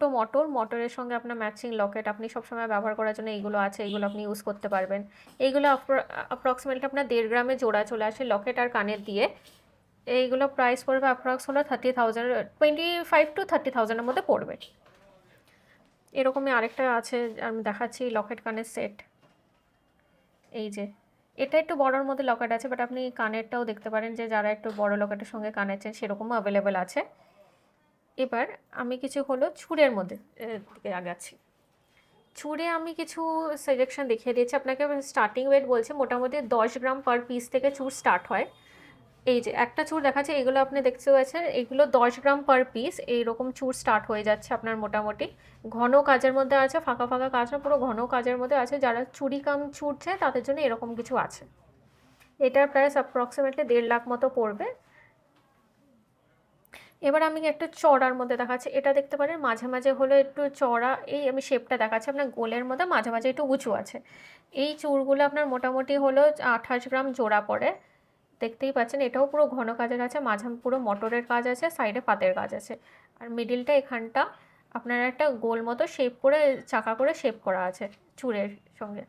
মোটরের সঙ্গে আপনার ম্যাচিং লকেট, আপনি সবসময় ব্যবহার করার জন্য এইগুলো আছে, এইগুলো আপনি ইউজ করতে পারবেন। এইগুলো অ্যাপ্রক্সিমেটলি আপনার 1.5 গ্রামে জোড়া চলে আসে লকেট আর কানের দিয়ে। এইগুলো প্রাইস পড়বে অ্যাপ্রক্স হলো 30,000, 25 to 30,000-এর মধ্যে পড়বে। এরকমই আরেকটা আছে, আমি দেখাচ্ছি লকেট কানের সেট। এই যে এটা একটু বড়োর মধ্যে লকেট আছে, বাট আপনি কানেরটাও দেখতে পারেন, যে যারা একটু বড় লকেটের সঙ্গে কানের চান সেরকমও অ্যাভেলেবেল আছে। এবার আমি কিছু হলো চূড়ের মধ্যে দিকে আগাচ্ছি। চূড়ে আমি কিছু সাজেশন দেখিয়ে দিয়েছি আপনাকে। স্টার্টিং ওয়েট বলছে মোটামুটি 10 গ্রাম পার পিস থেকে চূড় স্টার্ট হয়। এই যে একটা চূড় দেখাচ্ছে, এগুলো আপনি দেখতে পাচ্ছেন, এগুলো 10 গ্রাম পার পিস, এইরকম চূড় স্টার্ট হয়ে যাচ্ছে আপনার মোটামুটি। ঘন কাজের মধ্যে আছে, ফাঁকা ফাঁকা কাজ না, পুরো ঘন কাজের মধ্যে আছে। যারা চুড়ি কাম চূড় চায় তাদের জন্য এরকম কিছু আছে। এটার প্রাইস অ্যাপ্রক্সিমেটলি 1.5 লাখ মতো পড়বে। এবার আমি একটু চড়ার মধ্যে দেখাচ্ছি, এটা দেখতে পারেন মাঝে মাঝে হলো একটু চড়া, এই আমি শেপটা দেখাচ্ছি আপনার, গোলের মধ্যে মাঝে মাঝে একটু উঁচু আছে। এই চূড়গুলো আপনার মোটামুটি হলো 28 গ্রাম জোড়া পড়ে। দেখতেই পাচ্ছেন, এটাও পুরো ঘন কাজের আছে, মাঝে পুরো মটরের কাজ আছে, সাইডে পাতের কাজ আছে, আর মিডিলটা এখানটা আপনার একটা গোল মতো শেপ করে, চাকা করে শেপ করা আছে চূড়ের সঙ্গে।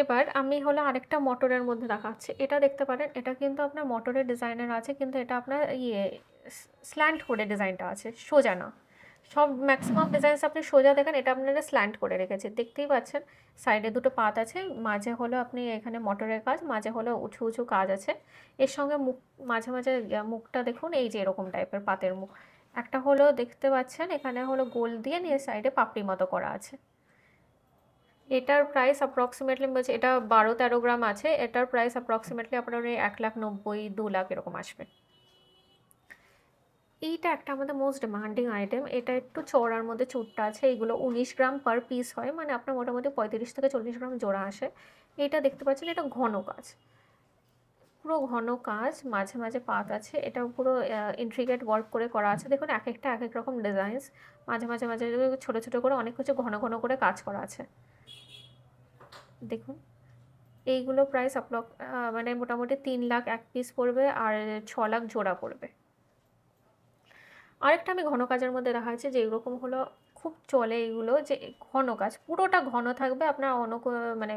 এবার আমি হলো আরেকটা মটরের মধ্যে দেখাচ্ছি, এটা দেখতে পারেন, এটা কিন্তু আপনার মটরের ডিজাইনের আছে, কিন্তু এটা আপনার স্ল্যান্ট করে ডিজাইনটা আছে, সোজা না। সব ম্যাক্সিমাম ডিজাইনস আপনি সোজা দেখেন, এটা আপনারা স্ল্যান্ট করে রেখেছে, দেখতেই পাচ্ছেন। সাইডে দুটো পাত আছে, মাঝে হলো আপনি এখানে মটরের কাজ, মাঝে হলো উঁচু উঁচু কাজ আছে। এর সঙ্গে মুখ, মাঝে মাঝে মুখটা দেখুন, এই যে এরকম টাইপের পাতের মুখ। একটা হলো দেখতে পাচ্ছেন এখানে হলো গোল দিয়ে নিয়ে সাইডে পাপড়ি মতো করা আছে। এটার প্রাইস অ্যাপ্রক্সিমেটলি বলছে, এটা 12-13 গ্রাম আছে, এটার প্রাইস অ্যাপ্রক্সিমেটলি আপনার ওই 1,90,000, 2 লাখ এরকম আসবে। এইটা একটা আমাদের মোস্ট ডিমান্ডিং আইটেম, এটা একটু চওড়ার মধ্যে চুটটা আছে, এইগুলো 19 গ্রাম পার পিস হয়, মানে আপনার মোটামুটি 35 থেকে 40 গ্রাম জোড়া আসে। এটা দেখতে পাচ্ছেন, এটা ঘন কাজ, পুরো ঘন কাজ, মাঝে মাঝে পাত আছে, এটা পুরো ইন্ট্রিকেট ওয়ার্ক করে করা আছে। দেখুন এক একটা এক এক রকম ডিজাইনস, মাঝে মাঝে মাঝে ছোটো ছোটো করে অনেক কিছু ঘন ঘন করে কাজ করা আছে। দেখুন এইগুলো প্রাইস মানে মোটামুটি 3 লাখ এক পিস পড়বে, আর 6 লাখ জোড়া পড়বে। আরেকটা আমি ঘন কাজের মধ্যে দেখা যাচ্ছে, যে এরকম হলো খুব চলে এগুলো, যে ঘন কাজ পুরোটা ঘন থাকবে আপনার, মানে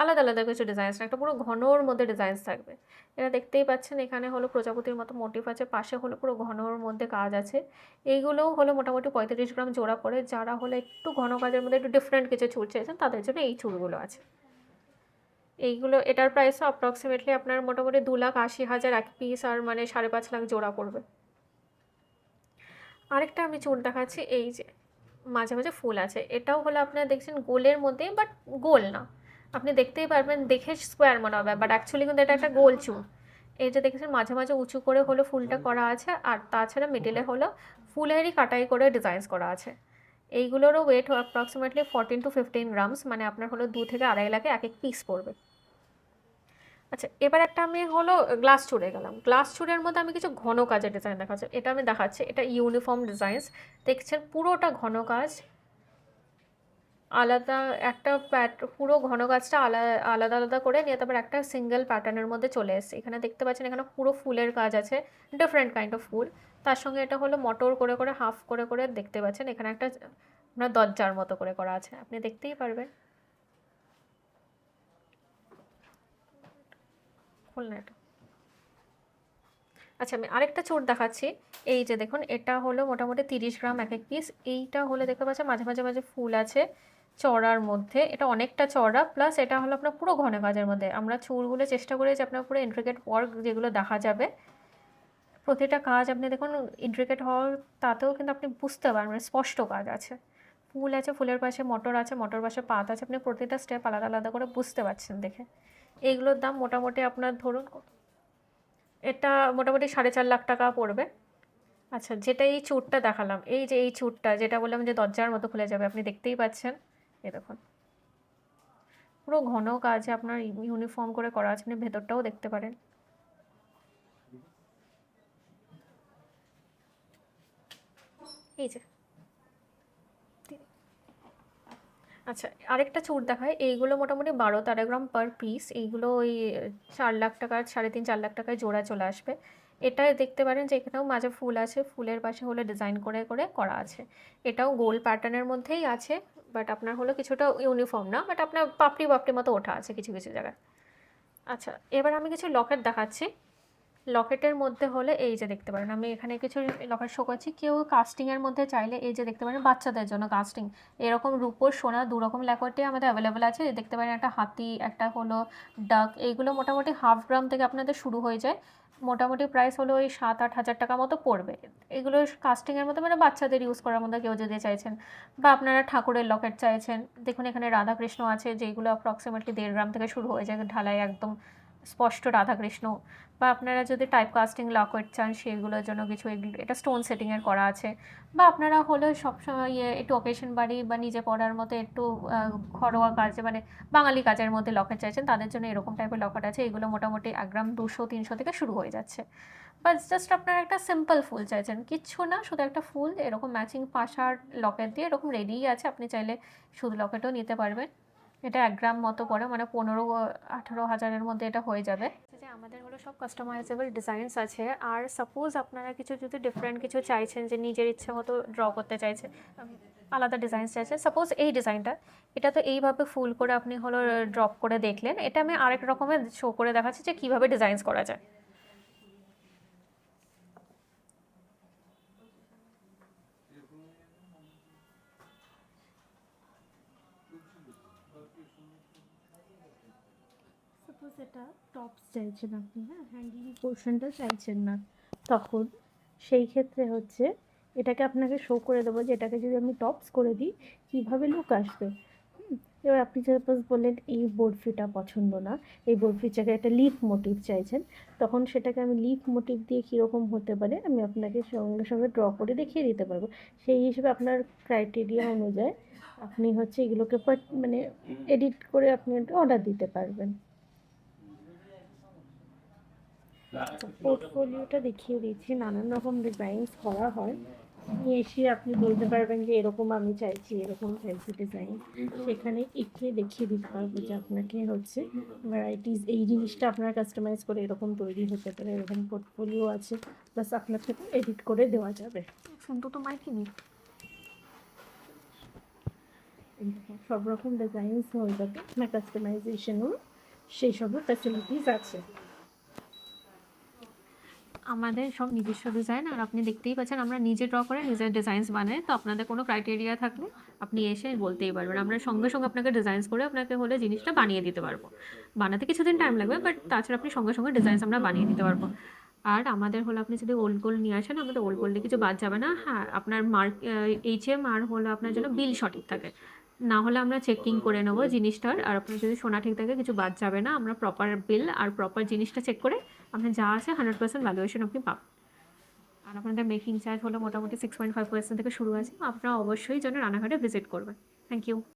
আলাদা আলাদা কিছু ডিজাইনস না, একটা পুরো ঘনর মধ্যে ডিজাইনস থাকবে। এটা দেখতেই পাচ্ছেন, এখানে হলো প্রজাপতির মতো মোটিভ আছে, পাশে হলো পুরো ঘনর মধ্যে কাজ আছে। এইগুলোও হলো মোটামুটি 35 গ্রাম জোড়া পড়ে। যারা হলো একটু ঘন কাজের মধ্যে একটু ডিফারেন্ট কিছু চুল চেয়েছেন তাদের জন্য এই চুলগুলো আছে। এইগুলো, এটার প্রাইসও অ্যাপ্রক্সিমেটলি আপনার মোটামুটি 2,80,000 এক পিস, আর মানে 5.5 লাখ জোড়া পড়বে। আরেকটা আমি চুল দেখাচ্ছি, এই যে মাঝে মাঝে ফুল আছে, এটাও হলো আপনারা দেখছেন গোলের মধ্যে, বাট গোল না, আপনি দেখতেই পারবেন দেখে স্কোয়ার মনে হবে, বাট অ্যাকচুয়ালি কিন্তু এটা একটা গোল চুল। এই যে দেখেছেন মাঝে মাঝে উঁচু করে হলো ফুলটা করা আছে, আর তাছাড়া মিডিলে হলো ফুলেরই কাটাই করে ডিজাইনস করা আছে। এইগুলোরও ওয়েট অ্যাপ্রক্সিমেটলি 14 to 15 গ্রামস, মানে আপনার হলো 2 থেকে 2.5 লাখে এক এক পিস পড়বে। আচ্ছা, এবার একটা আমি হলো গ্লাস চুড়ে গেলাম। গ্লাস চুড়ের মধ্যে আমি কিছু ঘন কাজের ডিজাইন দেখাচ্ছি, এটা আমি দেখাচ্ছি, এটা ইউনিফর্ম ডিজাইনস, দেখছেন পুরোটা ঘন কাজ, আলাদা একটা পুরো ঘন কাজটা আলাদা আলাদা করে নিয়ে তারপর একটা সিঙ্গেল প্যাটার্নের মধ্যে চলে এসেছে। এখানে দেখতে পাচ্ছেন, এখানে পুরো ফুলের কাজ আছে, ডিফারেন্ট কাইন্ড অফ ফুল। তার সঙ্গে এটা হলো মটর করে করে হাফ করে করে দেখতে পাচ্ছেন, এখানে একটা আপনার দরজার মতো করে করা আছে, আপনি দেখতেই পারবেন। খুলনা এটা। আচ্ছা, আমি আরেকটা চোর দেখাচ্ছি, এই যে দেখুন, এটা হলো মোটামুটি 30 গ্রাম এক এক পিস। এইটা হলে দেখতে পাচ্ছেন মাঝে মাঝে মাঝে ফুল আছে চড়ার মধ্যে, এটা অনেকটা চড়া, প্লাস এটা হলো আপনার পুরো ঘন কাজের মধ্যে। আমরা চুলগুলো চেষ্টা করি যে আপনার পুরো ইন্ট্রিকেট ওয়ার্ক যেগুলো দেখা যাবে, প্রতিটা কাজ আপনি দেখুন ইন্ট্রিকেট হওয়ার, তাতেও কিন্তু আপনি বুঝতে পারবেন স্পষ্ট কাজ আছে। ফুল আছে, ফুলের পাশে মটর আছে, মটর পাশে পাত আছে, আপনি প্রতিটা স্টেপ আলাদা আলাদা করে বুঝতে পারছেন দেখে। এইগুলোর দাম মোটামুটি আপনার ধরুন, এটা মোটামুটি 4.5 লাখ টাকা পড়বে। আচ্ছা, যেটা এই চুড়টা দেখালাম, এই যে এই চুড়টা যেটা বললাম যে দরজার মতো খুলে যাবে, আপনি দেখতেই পাচ্ছেন, এই দেখুন পুরো ঘন কাজে আপনার ইউনিফর্ম করে করা আছে, আপনি ভেতরটাও দেখতে পারেন। এই যে আচ্ছা, আরেকটা চুড় দেখায়। এইগুলো মোটামুটি 12-13 গ্রাম পার পিস। এইগুলো ওই 4 লাখ টাকার 3.5-4 লাখ টাকায় জোড়া চলে আসবে। এটায় দেখতে পারেন যে এখানেও মাঝে ফুল আছে, ফুলের পাশে হলো ডিজাইন করে করে করা আছে। এটাও গোল প্যাটার্নের মধ্যেই আছে, বাট আপনার হলো কিছুটা ইউনিফর্ম না, বাট আপনার পাপড়ি পাপড়ি মতো ওঠা আছে কিছু কিছু জায়গায়। আচ্ছা, এবার আমি কিছু লকেট দেখাচ্ছি। লকেটের মধ্যে হলে এই যে দেখতে পারেন, আমি এখানে কিছু লকেট শো করছি। কেউ কাস্টিংয়ের মধ্যে চাইলে এই যে দেখতে পারেন বাচ্চাদের জন্য কাস্টিং, এরকম রূপোর সোনা দু রকম লকেটই আমাদের অ্যাভেলেবেল আছে। দেখতে পারেন একটা হাতি, একটা হলো ডাক। এইগুলো মোটামুটি 1/2 গ্রাম থেকে আপনাদের শুরু হয়ে যায়। মোটামুটি প্রাইস হলো ওই 7-8 হাজার টাকা মতো পড়বে। এগুলো কাস্টিংয়ের মধ্যে মানে বাচ্চাদের ইউজ করার মধ্যে কেউ যদি চাইছেন, বা আপনারা ঠাকুরের লকেট চাইছেন, দেখুন এখানে রাধাকৃষ্ণ আছে যেগুলো অ্যাপ্রক্সিমেটলি 1.5 গ্রাম থেকে শুরু হয়ে যায়, ঢালাই একদম স্পষ্ট রাধাকৃষ্ণ। বা আপনারা যদি টাইপ কাস্টিং লকেট চান সেগুলোর জন্য কিছু এটা স্টোন সেটিংয়ের করা আছে। বা আপনারা হলে সবসময় একটু অকেশন বাড়ি বা নিজে পড়ার মতো একটু ঘরোয়া কাজে মানে বাঙালি কাজের মধ্যে লকেট চাইছেন, তাদের জন্য এরকম টাইপের লকেট আছে। এগুলো মোটামুটি 1 গ্রাম 200-300 থেকে শুরু হয়ে যাচ্ছে। বা জাস্ট আপনারা একটা সিম্পল ফুল চাইছেন, কিচ্ছু না, শুধু একটা ফুল এরকম ম্যাচিং পাশার লকেট দিয়ে এরকম রেডিই আছে। আপনি চাইলে শুধু লকেটও নিতে পারবেন। এটা 1 গ্রাম মতো পড়ে, মানে 15-18 হাজারের মধ্যে এটা হয়ে যাবে। যে আমাদের হলো সব কাস্টমাইজেবল ডিজাইনস আছে। আর সাপোজ আপনারা কিছু যদি ডিফারেন্ট কিছু চাইছেন, যে নিজের ইচ্ছে মতো ড্র করতে চাইছেন, আলাদা ডিজাইনস চাইছেন, সাপোজ এই ডিজাইনটা, এটা তো এইভাবে ফুল করে আপনি হলো ড্রপ করে দেখলেন। এটা আমি আরেক রকমের শো করে দেখাচ্ছি যে কীভাবে ডিজাইনস করা যায়। সাপোজ এটা টপস চাইছেন আপনি, হ্যাঁ, হ্যান্ডিং পোর্শনটা চাইছেন না, তখন সেই ক্ষেত্রে হচ্ছে এটাকে আপনাকে শো করে দেবো যে এটাকে যদি আমি টপস করে দিই কীভাবে লুক আসবে। এবার আপনি সাপোজ বললেন এই বরফিটা পছন্দ না, এই বরফির জায়গায় একটা লিফ মোটিভ চাইছেন, তখন সেটাকে আমি লিফ মোটিভ দিয়ে কীরকম হতে পারে আমি আপনাকে সঙ্গে সঙ্গে ড্র করে দেখিয়ে দিতে পারবো। সেই হিসেবে আপনার ক্রাইটেরিয়া অনুযায়ী আপনি হচ্ছে এগুলোকে মানে এডিট করে আপনি অর্ডার দিতে পারবেন। পোর্টফোলিওটা দেখিয়ে দিচ্ছি, নানান রকম ডিজাইনস করা হয়। নিয়ে এসে আপনি বলতে পারবেন যে এরকম আমি চাইছি, এরকম চাইছি ডিজাইন, সেখানে এঁকে দেখিয়ে দিতে পারবো যে আপনাকে হচ্ছে ভ্যারাইটিস এই জিনিসটা আপনার কাস্টমাইজ করে এরকম তৈরি হতে পারে, এরকম পোর্টফোলিও আছে, প্লাস আপনার থেকে এডিট করে দেওয়া যাবে। শুনতো তো মাইক নেই, সব রকম ডিজাইনস হয়ে যাবে, আপনার কাস্টমাইজেশনও সেই সব ফ্যাসিলিটিস আছে। আমাদের সব নিজস্ব ডিজাইন। আর আপনি দেখতেই পাচ্ছেন আমরা নিজে ড্র করে নিজের ডিজাইনস বানাই। তো আপনাদের কোনো ক্রাইটেরিয়া থাকলে আপনি এসে বলতেই পারবেন, আমরা সঙ্গে সঙ্গে আপনাকে ডিজাইনস করে আপনাকে হলে জিনিসটা বানিয়ে দিতে পারবো। বানাতে কিছুদিন টাইম লাগবে, বাট তাছাড়া আপনি সঙ্গে সঙ্গে ডিজাইনস আমরা বানিয়ে দিতে পারবো। আর আমাদের হলো আপনি যদি ওল্ড গোল্ড নিয়ে আসেন, আমাদের ওল্ড গোল্ডে কিছু বাদ যাবে না। হ্যাঁ, আপনার HM আর হলো আপনার জন্য বিল সঠিক থাকে, না হলে আমরা চেকিং করে নেবো জিনিসটার। আর আপনার যদি সোনা ঠিক থাকে কিছু বাদ যাবে না, আমরা প্রপার বিল আর প্রপার জিনিসটা চেক করে আপনার যা আছে 100% ভ্যালুয়েশন আপনি পাবেন। আর আপনাদের মেকিং চার্জ হলো মোটামুটি 6.5% থেকে শুরু আছে। আপনারা অবশ্যই যেন রানাঘাটে ভিজিট করবেন। Thank you.